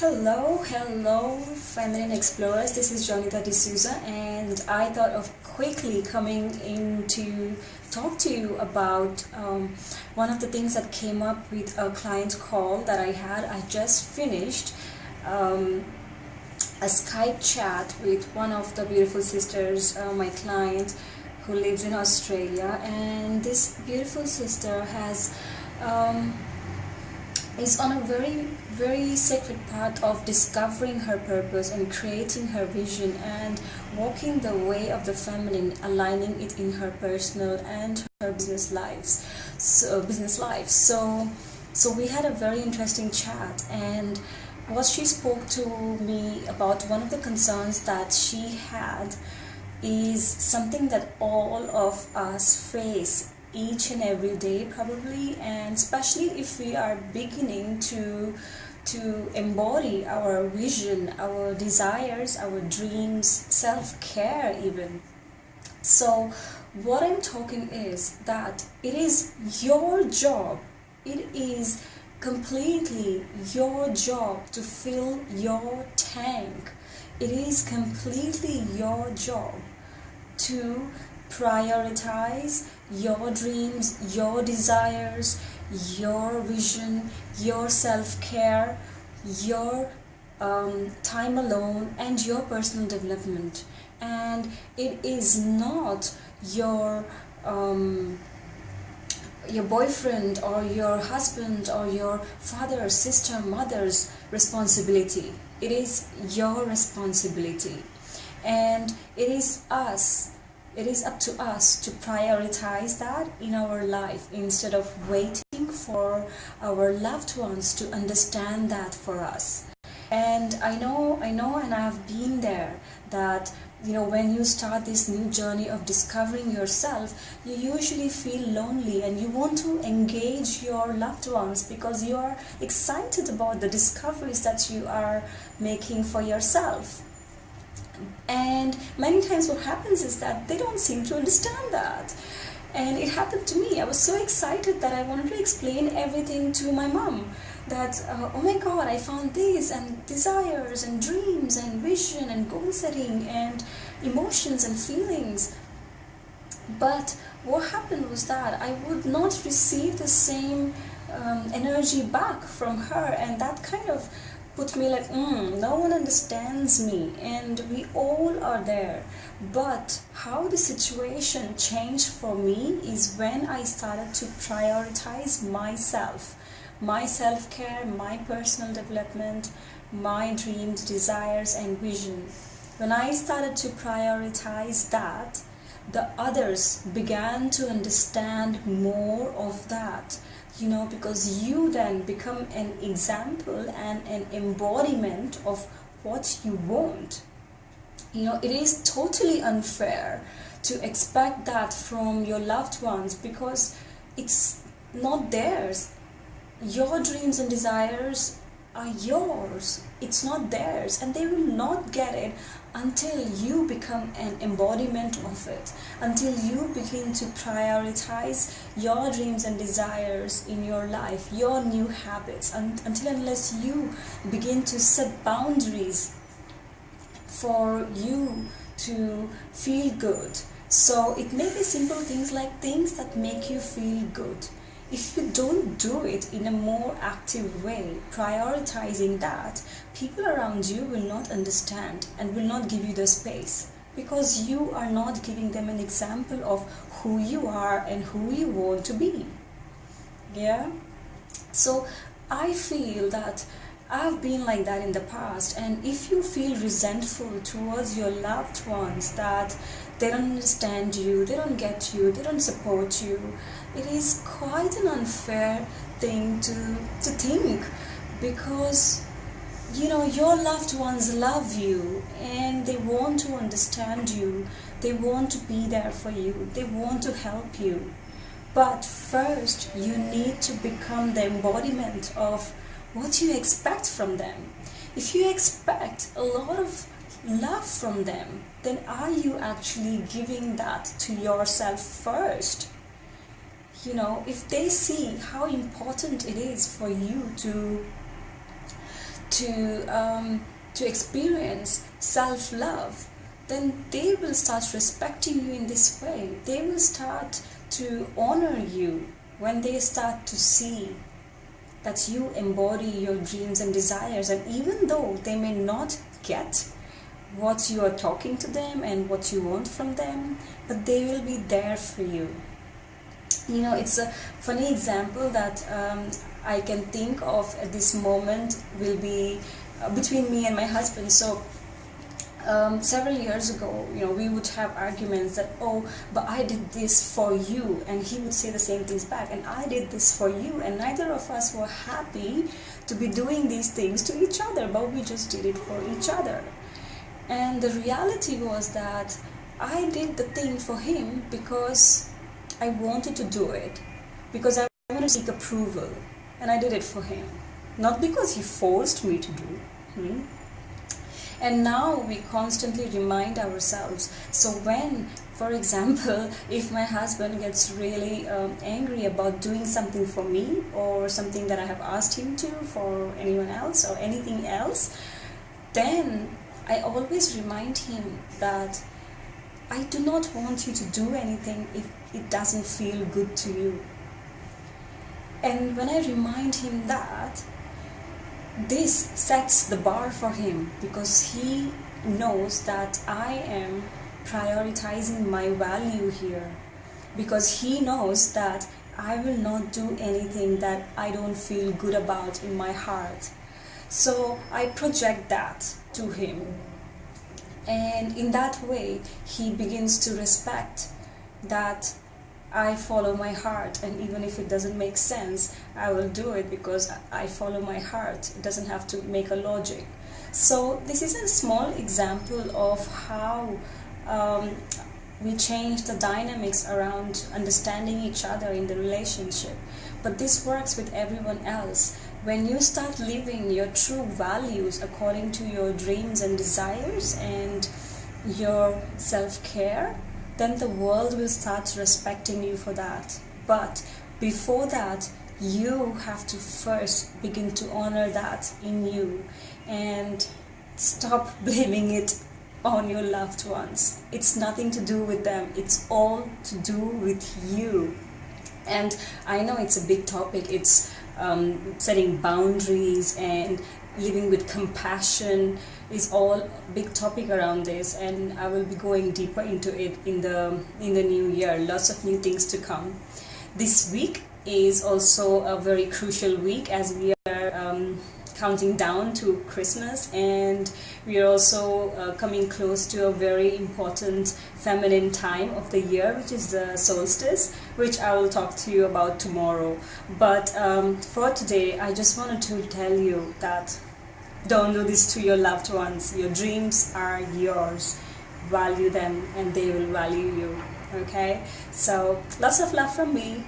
Hello, feminine explorers. This is Jonita D'Souza, and I thought of quickly coming in to talk to you about one of the things that came up with a client call that I had. I just finished a Skype chat with one of the beautiful sisters, my client, who lives in Australia, and this beautiful sister is on a very sacred path of discovering her purpose and creating her vision and walking the way of the feminine, aligning it in her personal and her business life. So we had a very interesting chat, and what she spoke to me about, one of the concerns that she had is something that all of us face each and every day probably, and especially if we are beginning to embody our vision, our desires, our dreams, self-care even. So what I'm talking is that it is your job, it is completely your job to fill your tank. It is completely your job to prioritize your dreams, your desires, your vision, your self-care, your time alone, and your personal development. And it is not your boyfriend or your husband or your father, sister, mother's responsibility. It is your responsibility, and it is up to us to prioritize that in our life instead of waiting for our loved ones to understand that for us. And I know, and I've been there, that when you start this new journey of discovering yourself, you usually feel lonely and you want to engage your loved ones because you are excited about the discoveries that you are making for yourself. And many times what happens is that they don't seem to understand that. And it happened to me. I was so excited that I wanted to explain everything to my mom, that oh my god, I found this, and desires and dreams and vision and goal setting and emotions and feelings. But what happened was that I would not receive the same energy back from her, and that kind of put me like, no one understands me, and we all are there. But how the situation changed for me is when I started to prioritize myself, my self-care, my personal development, my dreams, desires, and vision. When I started to prioritize that, the others began to understand more of that. Because you then become an example and an embodiment of what you want. It is totally unfair to expect that from your loved ones because it's not theirs. Your dreams and desires are yours. It's not theirs, and they will not get it until you become an embodiment of it, until you begin to prioritize your dreams and desires in your life, your new habits, unless you begin to set boundaries for you to feel good. So it may be simple things like things that make you feel good. If you don't do it in a more active way, prioritizing that, people around you will not understand and will not give you the space because you are not giving them an example of who you are and who you want to be. Yeah? So I feel that I've been like that in the past, and if you feel resentful towards your loved ones that they don't understand you, they don't get you, they don't support you, it is quite an unfair thing to think, because your loved ones love you and they want to understand you, they want to be there for you, they want to help you. But first you need to become the embodiment of what you expect from them. If you expect a lot of love from them, then are you actually giving that to yourself first? If they see how important it is for you to to experience self-love, then they will start respecting you in this way. They will start to honor you when they start to see that you embody your dreams and desires. And even though they may not get what you are talking to them and what you want from them, but they will be there for you. You know, it's a funny example that I can think of at this moment will be between me and my husband. So several years ago, you know, we would have arguments that, oh, but I did this for you, and he would say the same things back, and I did this for you, and neither of us were happy to be doing these things to each other, but we just did it for each other. And the reality was that I did the thing for him because I wanted to do it, because I wanted to seek approval, and I did it for him, not because he forced me to do it. And now we constantly remind ourselves. So when, for example, if my husband gets really angry about doing something for me, or something that I have asked him to for anyone else or anything else, then I always remind him that I do not want you to do anything if it doesn't feel good to you. And when I remind him that, this sets the bar for him, because he knows that I am prioritizing my value here, because he knows that I will not do anything that I don't feel good about in my heart. So I project that to him, and in that way he begins to respect that I follow my heart, and even if it doesn't make sense, I will do it because I follow my heart. It doesn't have to make a logic. So this is a small example of how we change the dynamics around understanding each other in the relationship. But this works with everyone else. When you start living your true values according to your dreams and desires and your self-care, then the world will start respecting you for that. But before that, you have to first begin to honor that in you and stop blaming it on your loved ones. It's nothing to do with them. It's all to do with you. And I know it's a big topic. It's setting boundaries and living with compassion is all a big topic around this, and I will be going deeper into it in the new year. Lots of new things to come. This week is also a very crucial week as we are counting down to Christmas, and we are also coming close to a very important feminine time of the year, which is the solstice, which I will talk to you about tomorrow. But for today, I just wanted to tell you that don't do this to your loved ones. Your dreams are yours. Value them and they will value you. Okay? So lots of love from me.